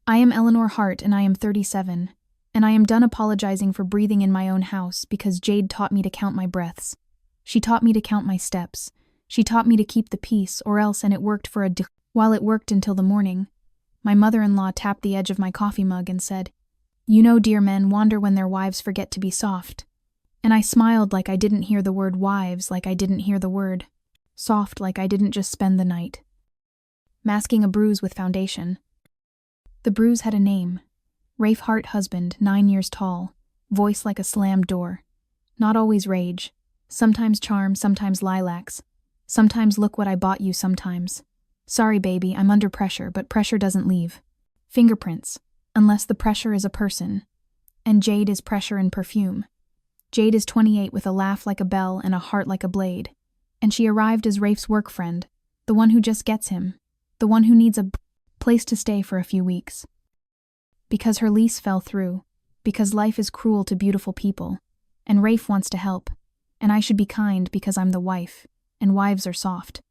I am Eleanor Hart and I am 37, and I am done apologizing for breathing in my own house because Jade taught me to count my breaths. She taught me to count my steps. She taught me to keep the peace, or else, and it worked while it worked until the morning. My mother-in-law tapped the edge of my coffee mug and said, "You know, dear men wander when their wives forget to be soft." And I smiled like I didn't hear the word wives, like I didn't hear the word soft, like I didn't just spend the night masking a bruise with foundation. The bruise had a name. Rafe Hart husband, 9 years tall, voice like a slammed door. Not always rage. Sometimes charm, sometimes lilacs. Sometimes look what I bought you sometimes. Sorry baby, I'm under pressure, but pressure doesn't leave. Fingerprints, unless the pressure is a person. And Jade is pressure and perfume. Jade is 28 with a laugh like a bell and a heart like a blade. And she arrived as Rafe's work friend, the one who just gets him, the one who needs a place to stay for a few weeks. Because her lease fell through, because life is cruel to beautiful people, and Rafe wants to help, and I should be kind because I'm the wife, and wives are soft.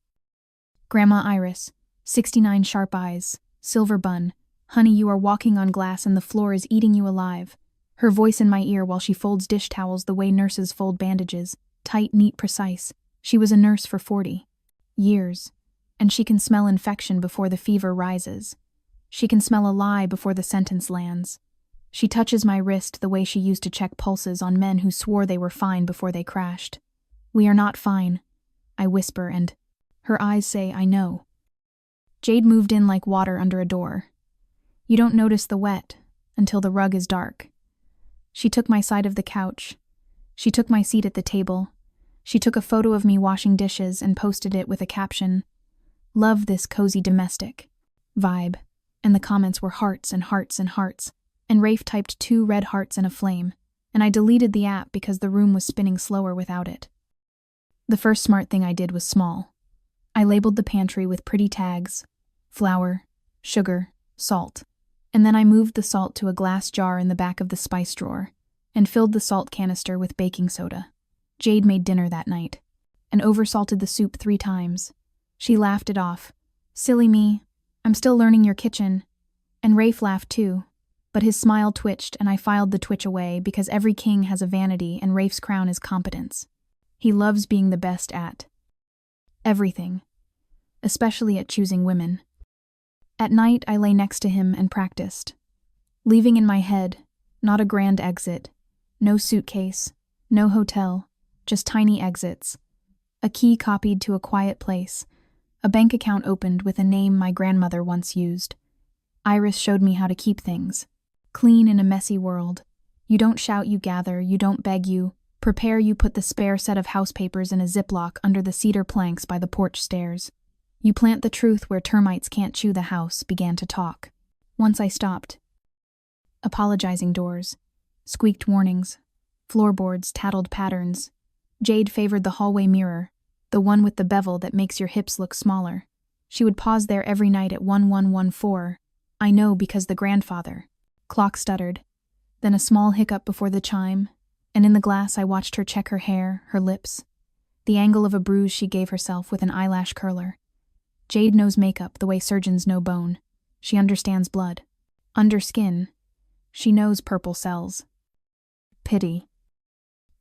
Grandma Iris, 69 sharp eyes, silver bun, honey you are walking on glass and the floor is eating you alive. Her voice in my ear while she folds dish towels the way nurses fold bandages, tight, neat, precise. She was a nurse for 40 years, and she can smell infection before the fever rises. She can smell a lie before the sentence lands. She touches my wrist the way she used to check pulses on men who swore they were fine before they crashed. We are not fine, I whisper, and her eyes say, I know. Jade moved in like water under a door. You don't notice the wet until the rug is dark. She took my side of the couch. She took my seat at the table. She took a photo of me washing dishes and posted it with a caption, "Love this cozy domestic vibe." And the comments were hearts and hearts and hearts. And Rafe typed 2 red hearts and a flame. And I deleted the app because the room was spinning slower without it. The first smart thing I did was small. I labeled the pantry with pretty tags: flour, sugar, salt. And then I moved the salt to a glass jar in the back of the spice drawer and filled the salt canister with baking soda. Jade made dinner that night and oversalted the soup 3 times. She laughed it off. Silly me, I'm still learning your kitchen. And Rafe laughed too, but his smile twitched and I filed the twitch away because every king has a vanity and Rafe's crown is competence. He loves being the best at everything, especially at choosing women. At night, I lay next to him and practiced, leaving in my head, not a grand exit, no suitcase, no hotel, just tiny exits, a key copied to a quiet place, a bank account opened with a name my grandmother once used. Iris showed me how to keep things clean in a messy world. You don't shout, you gather, you don't beg, you prepare, you put the spare set of house papers in a Ziploc under the cedar planks by the porch stairs. You plant the truth where termites can't chew the house, began to talk. Once I stopped. Apologizing doors, squeaked warnings, floorboards, tattled patterns. Jade favored the hallway mirror, the one with the bevel that makes your hips look smaller. She would pause there every night at 1114. I know because the grandfather. Clock stuttered. Then a small hiccup before the chime, and in the glass I watched her check her hair, her lips. The angle of a bruise she gave herself with an eyelash curler. Jade knows makeup the way surgeons know bone. She understands blood. Under skin. She knows purple cells. Pity.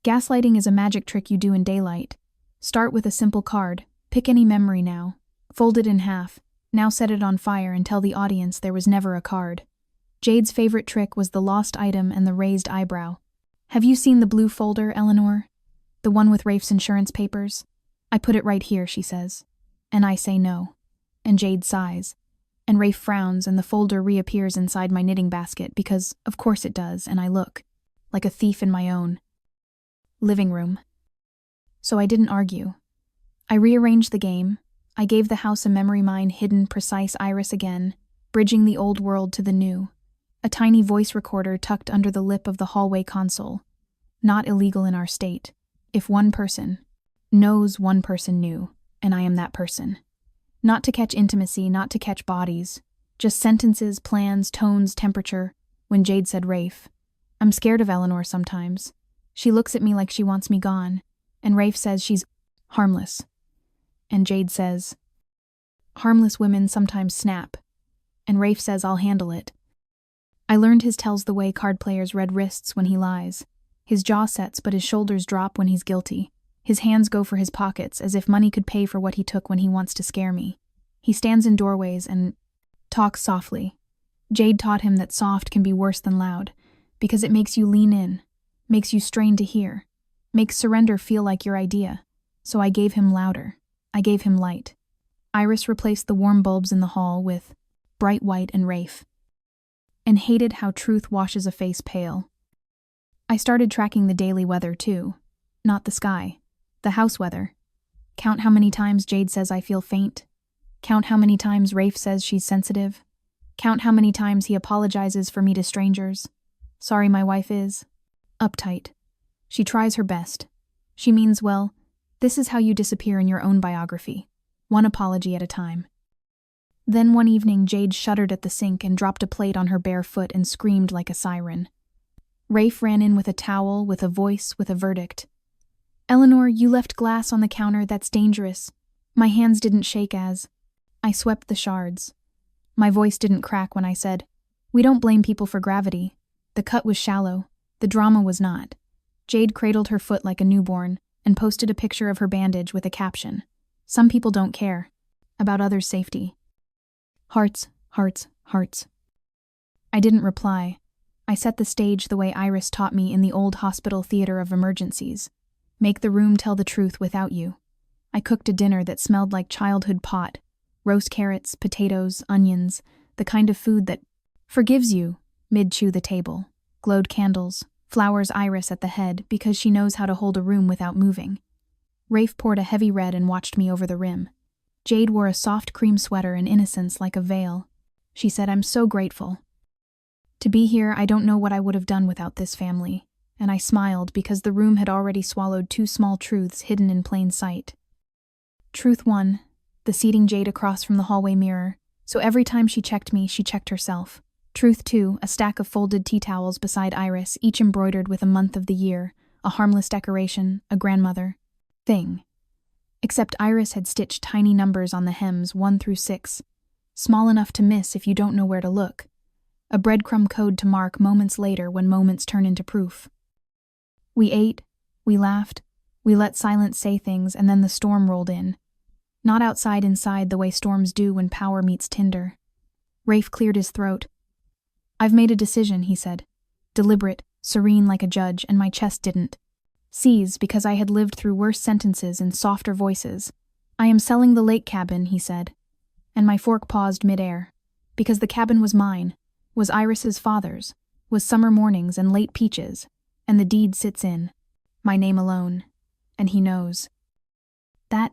Gaslighting is a magic trick you do in daylight. Start with a simple card. Pick any memory now. Fold it in half. Now set it on fire and tell the audience there was never a card. Jade's favorite trick was the lost item and the raised eyebrow. Have you seen the blue folder, Eleanor? The one with Rafe's insurance papers? I put it right here, she says. And I say no. And Jade sighs. And Rafe frowns and the folder reappears inside my knitting basket because, of course it does, and I look. Like a thief in my own living room. So I didn't argue. I rearranged the game. I gave the house a memory mine hidden, precise Iris again, bridging the old world to the new. A tiny voice recorder tucked under the lip of the hallway console. Not illegal in our state. If one person knows one person knew, and I am that person. Not to catch intimacy, not to catch bodies. Just sentences, plans, tones, temperature. When Jade said Rafe. I'm scared of Eleanor sometimes. She looks at me like she wants me gone. And Rafe says she's harmless. And Jade says, harmless women sometimes snap. And Rafe says I'll handle it. I learned his tells the way card players red wrists when he lies. His jaw sets but his shoulders drop when he's guilty. His hands go for his pockets as if money could pay for what he took when he wants to scare me. He stands in doorways and talks softly. Jade taught him that soft can be worse than loud, because it makes you lean in, makes you strain to hear, makes surrender feel like your idea. So I gave him louder. I gave him light. Iris replaced the warm bulbs in the hall with bright white and Rafe, and hated how truth washes a face pale. I started tracking the daily weather too, not the sky, the house weather. Count how many times Jade says I feel faint. Count how many times Rafe says she's sensitive. Count how many times he apologizes for me to strangers. Sorry, my wife is uptight. She tries her best. She means well. This is how you disappear in your own biography, one apology at a time. Then one evening Jade shuddered at the sink and dropped a plate on her bare foot and screamed like a siren. Rafe ran in with a towel, with a voice, with a verdict. Eleanor, you left glass on the counter, that's dangerous. My hands didn't shake as I swept the shards. My voice didn't crack when I said, we don't blame people for gravity. The cut was shallow. The drama was not. Jade cradled her foot like a newborn and posted a picture of her bandage with a caption. Some people don't care about others' safety. Hearts, hearts, hearts. I didn't reply. I set the stage the way Iris taught me in the old hospital theater of emergencies. Make the room tell the truth without you. I cooked a dinner that smelled like childhood pot. Roast carrots, potatoes, onions, the kind of food that forgives you mid-chew the table. Glowed candles, flowers Iris at the head because she knows how to hold a room without moving. Rafe poured a heavy red and watched me over the rim. Jade wore a soft cream sweater and innocence like a veil. She said, I'm so grateful to be here. I don't know what I would have done without this family. And I smiled because the room had already swallowed two small truths hidden in plain sight. Truth 1, the seating Jade across from the hallway mirror, so every time she checked me, she checked herself. Truth 2, a stack of folded tea towels beside Iris, each embroidered with a month of the year, a harmless decoration, a grandmother thing. Except Iris had stitched tiny numbers on the hems 1 through 6, small enough to miss if you don't know where to look. A breadcrumb code to mark moments later when moments turn into proof. We ate, we laughed, we let silence say things, and then the storm rolled in. Not outside, inside, the way storms do when power meets tinder. Rafe cleared his throat. I've made a decision, he said. Deliberate, serene like a judge, and my chest didn't seize because I had lived through worse sentences in softer voices. I am selling the lake cabin, he said. And my fork paused midair. Because the cabin was mine, was Iris's father's, was summer mornings and late peaches, and the deed sits in my name alone, and he knows that.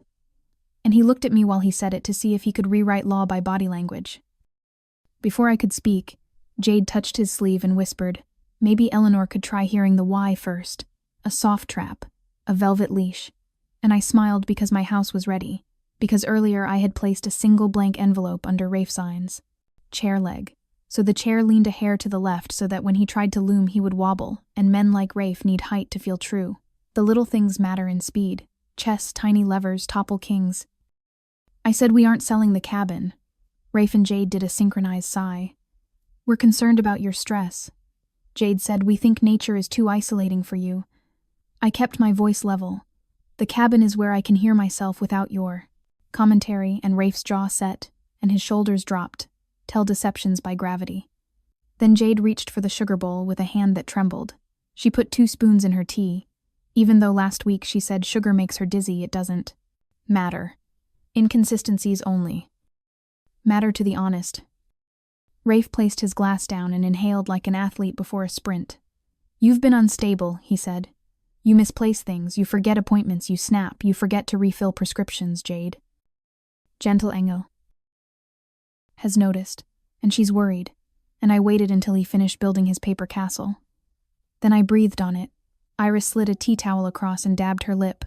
And he looked at me while he said it to see if he could rewrite law by body language. Before I could speak, Jade touched his sleeve and whispered, maybe Eleanor could try hearing the why first. A soft trap, a velvet leash. And I smiled because my house was ready, because earlier I had placed a single blank envelope under Rafe's signs. Chair leg. So the chair leaned a hair to the left so that when he tried to loom he would wobble, and men like Rafe need height to feel true. The little things matter in speed. Chess, tiny levers, topple kings. I said we aren't selling the cabin. Rafe and Jade did a synchronized sigh. We're concerned about your stress. Jade said we think nature is too isolating for you. I kept my voice level. The cabin is where I can hear myself without your commentary, and Rafe's jaw set, and his shoulders dropped. Tell deceptions by gravity. Then Jade reached for the sugar bowl with a hand that trembled. She put 2 spoons in her tea. Even though last week she said sugar makes her dizzy, it doesn't matter. Inconsistencies only matter to the honest. Rafe placed his glass down and inhaled like an athlete before a sprint. You've been unstable, he said. You misplace things, you forget appointments, you snap, you forget to refill prescriptions, Jade. Gentle Engel has noticed, and she's worried, and I waited until he finished building his paper castle. Then I breathed on it. Iris slid a tea towel across and dabbed her lip.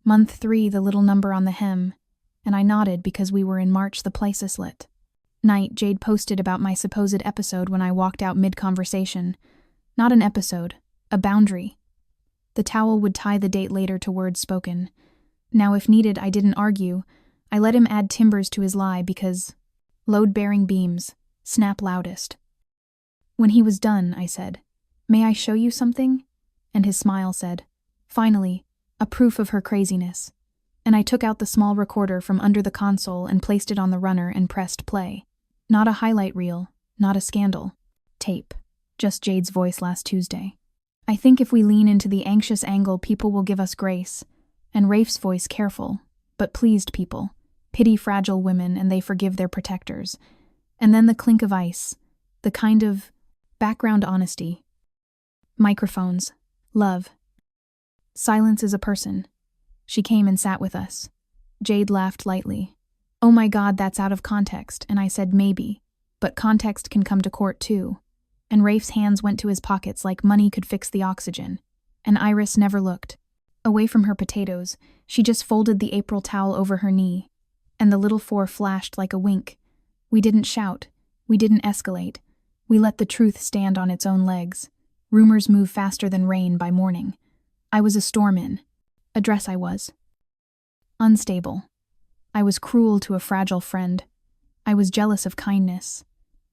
Month 3, the little number on the hem, and I nodded because we were in March the places lit. Night, Jade posted about my supposed episode when I walked out mid-conversation. Not an episode, a boundary. The towel would tie the date later to words spoken. Now if needed, I didn't argue. I let him add timbers to his lie because load-bearing beams snap loudest. When he was done, I said, "May I show you something?" And his smile said, "Finally, a proof of her craziness." And I took out the small recorder from under the console and placed it on the runner and pressed play. Not a highlight reel, not a scandal. Tape. Just Jade's voice last Tuesday. "I think if we lean into the anxious angle, people will give us grace." And Rafe's voice careful, but pleased people. Pity fragile women and they forgive their protectors. And then the clink of ice. The kind of background honesty. Microphones. Love. Silence is a person. She came and sat with us. Jade laughed lightly. "Oh my God, that's out of context." And I said, "Maybe. But context can come to court too." And Rafe's hands went to his pockets like money could fix the oxygen. And Iris never looked. Away from her potatoes, she just folded the April towel over her knee. And the little four flashed like a wink. We didn't shout. We didn't escalate. We let the truth stand on its own legs. Rumors move faster than rain by morning. I was a storm in. A dress I was. Unstable. I was cruel to a fragile friend. I was jealous of kindness.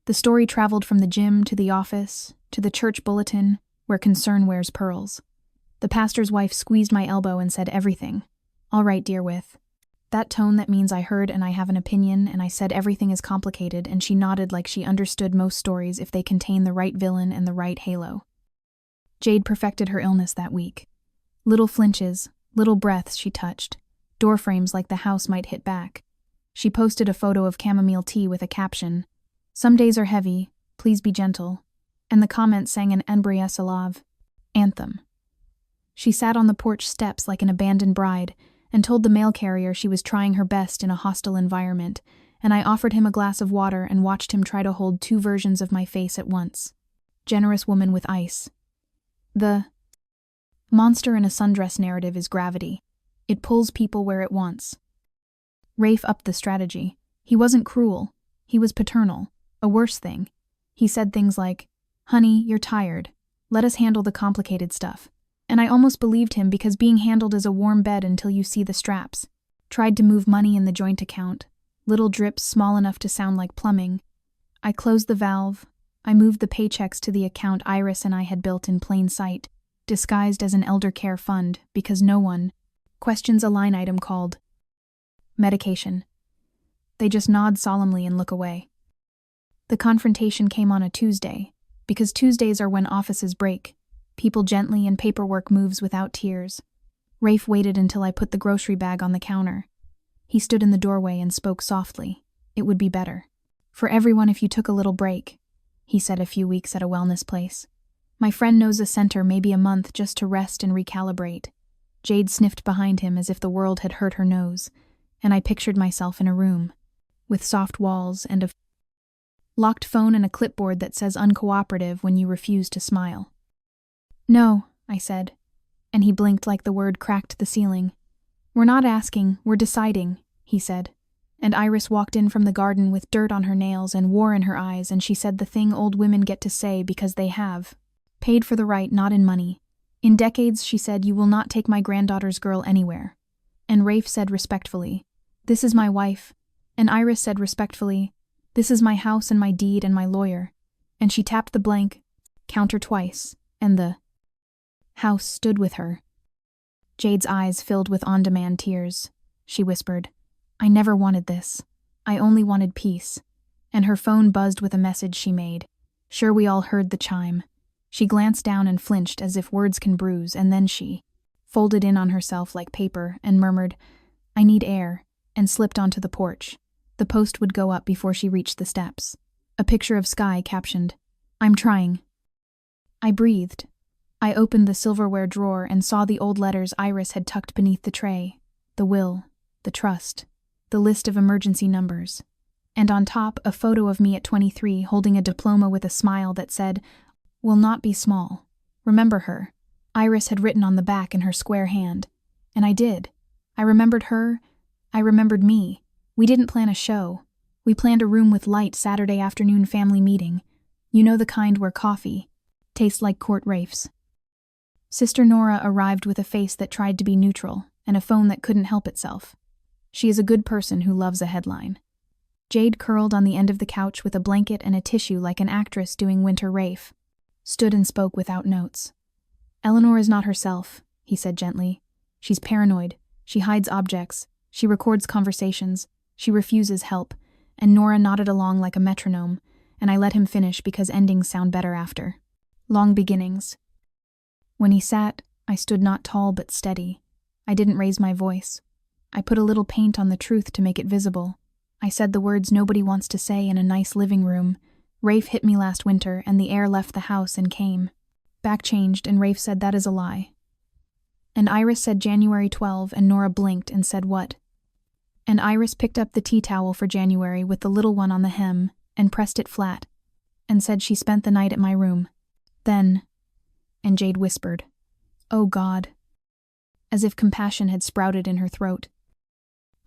The story traveled from the gym to the office, to the church bulletin, where concern wears pearls. The pastor's wife squeezed my elbow and said everything. "All right, dear with." That tone that means I heard and I have an opinion, and I said everything is complicated, and she nodded like she understood most stories if they contain the right villain and the right halo. Jade perfected her illness that week. Little flinches, little breaths she touched, door frames like the house might hit back. She posted a photo of chamomile tea with a caption, "Some days are heavy, please be gentle," and the comments sang an Embraer Salav anthem. She sat on the porch steps like an abandoned bride and told the mail carrier she was trying her best in a hostile environment, and I offered him a glass of water and watched him try to hold two versions of my face at once. Generous woman with ice. The monster in a sundress narrative is gravity. It pulls people where it wants. Rafe upped the strategy. He wasn't cruel. He was paternal. A worse thing. He said things like, "Honey, you're tired. Let us handle the complicated stuff." And I almost believed him because being handled is a warm bed until you see the straps. Tried to move money in the joint account. Little drips small enough to sound like plumbing. I closed the valve. I moved the paychecks to the account Iris and I had built in plain sight, disguised as an elder care fund because no one questions a line item called medication. They just nod solemnly and look away. The confrontation came on a Tuesday, because Tuesdays are when offices break. People gently and paperwork moves without tears. Rafe waited until I put the grocery bag on the counter. He stood in the doorway and spoke softly. "It would be better for everyone if you took a little break," he said a few weeks at a wellness place. "My friend knows a center, maybe a month, just to rest and recalibrate." Jade sniffed behind him as if the world had hurt her nose, and I pictured myself in a room, with soft walls and a locked phone and a clipboard that says uncooperative when you refuse to smile. "No," I said, and he blinked like the word cracked the ceiling. "We're not asking, we're deciding," he said. And Iris walked in from the garden with dirt on her nails and war in her eyes, and she said the thing old women get to say because they have paid for the right, not in money. "In decades," she said, "you will not take my granddaughter's girl anywhere." And Rafe said respectfully, "This is my wife." And Iris said respectfully, "This is my house and my deed and my lawyer." And she tapped the blank counter twice, and the house stood with her. Jade's eyes filled with on-demand tears. She whispered, "I never wanted this. I only wanted peace." And her phone buzzed with a message she made. Sure, we all heard the chime. She glanced down and flinched as if words can bruise, and then she folded in on herself like paper and murmured, "I need air," and slipped onto the porch. The post would go up before she reached the steps. A picture of sky captioned, "I'm trying." I breathed. I opened the silverware drawer and saw the old letters Iris had tucked beneath the tray. The will, the trust, the list of emergency numbers. And on top, a photo of me at 23 holding a diploma with a smile that said, "Will not be small. Remember her." Iris had written on the back in her square hand. And I did. I remembered her. I remembered me. We didn't plan a show. We planned a room with light Saturday afternoon family meeting. You know, the kind where coffee tastes like Court Rafe's. Sister Nora arrived with a face that tried to be neutral and a phone that couldn't help itself. She is a good person who loves a headline. Jade, curled on the end of the couch with a blanket and a tissue like an actress doing Winter Rafe, stood and spoke without notes. "Eleanor is not herself," he said gently. "She's paranoid. She hides objects. She records conversations. She refuses help." And Nora nodded along like a metronome, and I let him finish because endings sound better after. Long beginnings. When he sat, I stood not tall but steady. I didn't raise my voice. I put a little paint on the truth to make it visible. I said the words nobody wants to say in a nice living room. "Rafe hit me last winter, and the air left the house and came." Back changed, and Rafe said that is a lie. And Iris said January 12, and Nora blinked and said what? And Iris picked up the tea towel for January with the little one on the hem and pressed it flat, and said she spent the night at my room. Then, and Jade whispered, "Oh God," as if compassion had sprouted in her throat.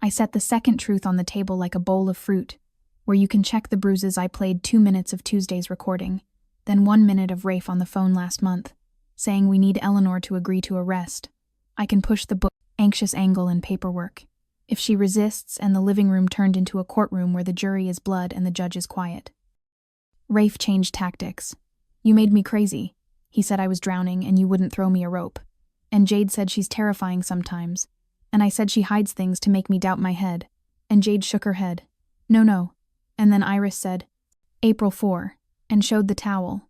I set the second truth on the table like a bowl of fruit, where you can check the bruises. I played 2 minutes of Tuesday's recording, then 1 minute of Rafe on the phone last month, saying we need Eleanor to agree to arrest. I can push the book, anxious angle and paperwork. If she resists, and the living room turned into a courtroom where the jury is blood and the judge is quiet. Rafe changed tactics. "You made me crazy." He said I was drowning and you wouldn't throw me a rope. And Jade said she's terrifying sometimes. And I said she hides things to make me doubt my head. And Jade shook her head. No. And then Iris said, "April 4, and showed the towel.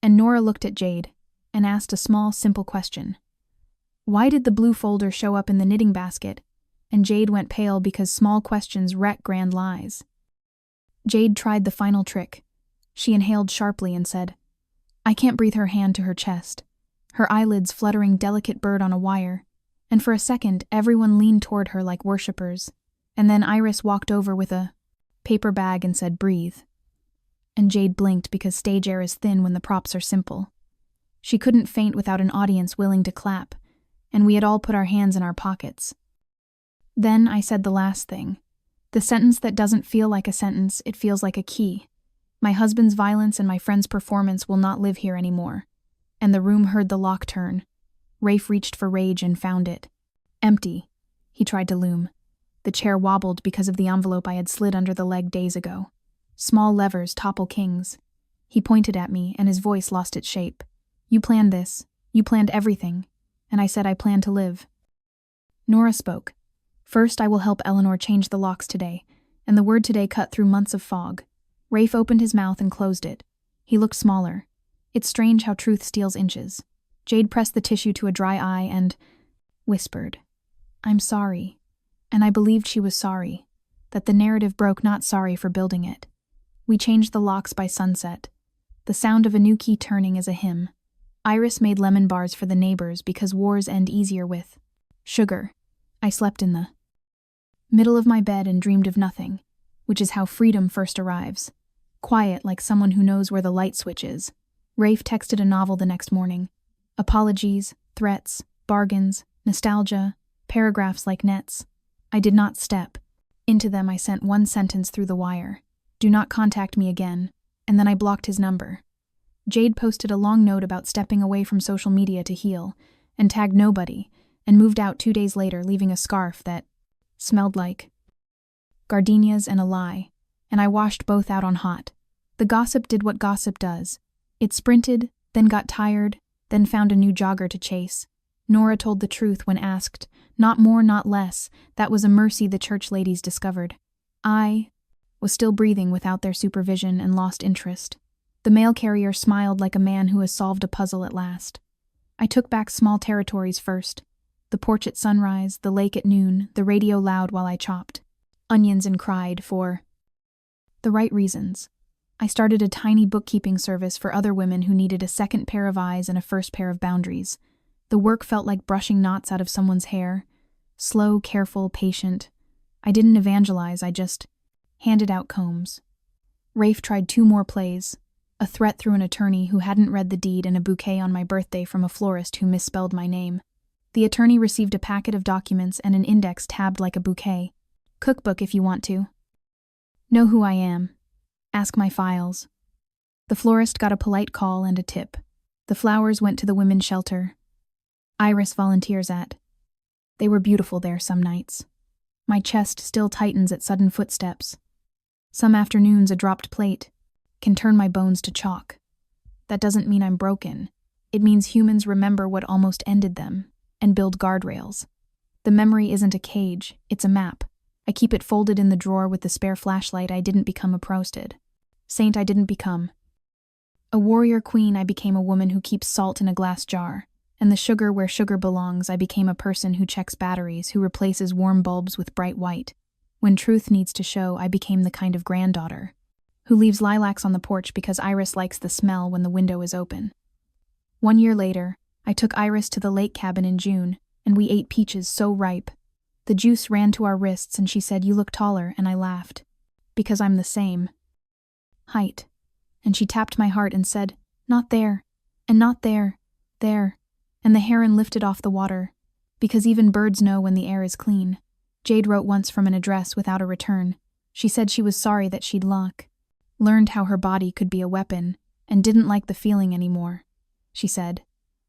And Nora looked at Jade and asked a small, simple question. "Why did the blue folder show up in the knitting basket?" And Jade went pale because small questions wreck grand lies. Jade tried the final trick. She inhaled sharply and said, "I can't breathe," her hand to her chest, her eyelids fluttering delicate bird on a wire, and for a second everyone leaned toward her like worshippers, and then Iris walked over with a paper bag and said, "Breathe." And Jade blinked because stage air is thin when the props are simple. She couldn't faint without an audience willing to clap, and we had all put our hands in our pockets. Then I said the last thing. The sentence that doesn't feel like a sentence, it feels like a key. My husband's violence and my friend's performance will not live here anymore. And the room heard the lock turn. Rafe reached for rage and found it. Empty. He tried to loom. The chair wobbled because of the envelope I had slid under the leg days ago. Small levers topple kings. He pointed at me, and his voice lost its shape. "You planned this. You planned everything." And I said I planned to live. Nora spoke. "First, I will help Eleanor change the locks today," and the word today cut through months of fog. Rafe opened his mouth and closed it. He looked smaller. It's strange how truth steals inches. Jade pressed the tissue to a dry eye and whispered, "I'm sorry." And I believed she was sorry, that the narrative broke, not sorry for building it. We changed the locks by sunset. The sound of a new key turning is a hymn. Iris made lemon bars for the neighbors because wars end easier with sugar. I slept in the middle of my bed and dreamed of nothing, which is how freedom first arrives. Quiet, like someone who knows where the light switch is. Rafe texted a novel the next morning. Apologies, threats, bargains, nostalgia, paragraphs like nets. I did not step. Into them I sent one sentence through the wire. "Do not contact me again," and then I blocked his number. Jade posted a long note about stepping away from social media to heal, and tagged nobody, and moved out 2 days later, leaving a scarf that smelled like gardenias and a lie, and I washed both out on hot. The gossip did what gossip does. It sprinted, then got tired, then found a new jogger to chase. Nora told the truth when asked, not more, not less. That was a mercy the church ladies discovered. I was still breathing without their supervision and lost interest. The mail carrier smiled like a man who has solved a puzzle at last. I took back small territories first. The porch at sunrise, the lake at noon, the radio loud while I chopped onions and cried for the right reasons. I started a tiny bookkeeping service for other women who needed a second pair of eyes and a first pair of boundaries. The work felt like brushing knots out of someone's hair. Slow, careful, patient. I didn't evangelize, I just handed out combs. Rafe tried 2 more plays. A threat through an attorney who hadn't read the deed and a bouquet on my birthday from a florist who misspelled my name. The attorney received a packet of documents and an index tabbed like a bouquet. "Cookbook if you want to. Know who I am. Ask my files." The florist got a polite call and a tip. The flowers went to the women's shelter. Iris volunteers at. They were beautiful there some nights. My chest still tightens at sudden footsteps. Some afternoons a dropped plate can turn my bones to chalk. That doesn't mean I'm broken. It means humans remember what almost ended them and build guardrails. The memory isn't a cage, it's a map. I keep it folded in the drawer with the spare flashlight. I didn't become a prostitute. Saint I didn't become. A warrior queen I became, a woman who keeps salt in a glass jar. And the sugar where sugar belongs, I became a person who checks batteries, who replaces warm bulbs with bright white. When truth needs to show, I became the kind of granddaughter who leaves lilacs on the porch because Iris likes the smell when the window is open. 1 year later, I took Iris to the lake cabin in June, and we ate peaches so ripe. The juice ran to our wrists and she said, "You look taller," and I laughed. Because I'm the same height. And she tapped my heart and said, "Not there, and not there, there." And the heron lifted off the water, because even birds know when the air is clean. Jade wrote once from an address without a return. She said she was sorry that she'd learned how her body could be a weapon, and didn't like the feeling anymore. She said,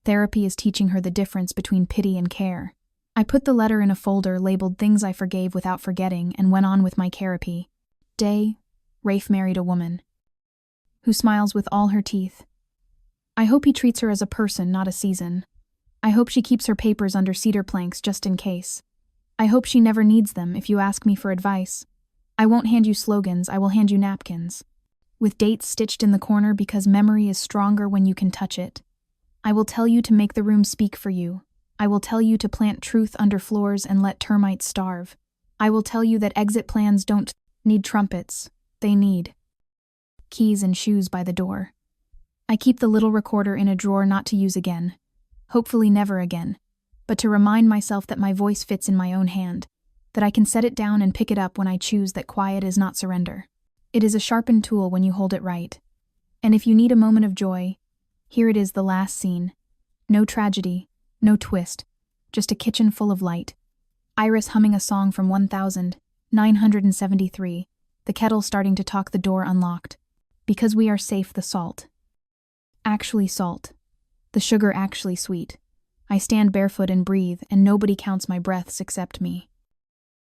therapy is teaching her the difference between pity and care. I put the letter in a folder labeled Things I Forgave Without Forgetting and went on with my therapy. Day, Rafe married a woman who smiles with all her teeth. I hope he treats her as a person, not a season. I hope she keeps her papers under cedar planks just in case. I hope she never needs them if you ask me for advice. I won't hand you slogans, I will hand you napkins, with dates stitched in the corner because memory is stronger when you can touch it. I will tell you to make the room speak for you. I will tell you to plant truth under floors and let termites starve. I will tell you that exit plans don't need trumpets, they need keys and shoes by the door. I keep the little recorder in a drawer not to use again, hopefully never again, but to remind myself that my voice fits in my own hand, that I can set it down and pick it up when I choose, that quiet is not surrender. It is a sharpened tool when you hold it right. And if you need a moment of joy, here it is, the last scene. No tragedy, no twist, just a kitchen full of light. Iris humming a song from 1973, the kettle starting to talk, the door unlocked. Because we are safe, the salt. Actually salt. The sugar actually sweet. I stand barefoot and breathe, and nobody counts my breaths except me.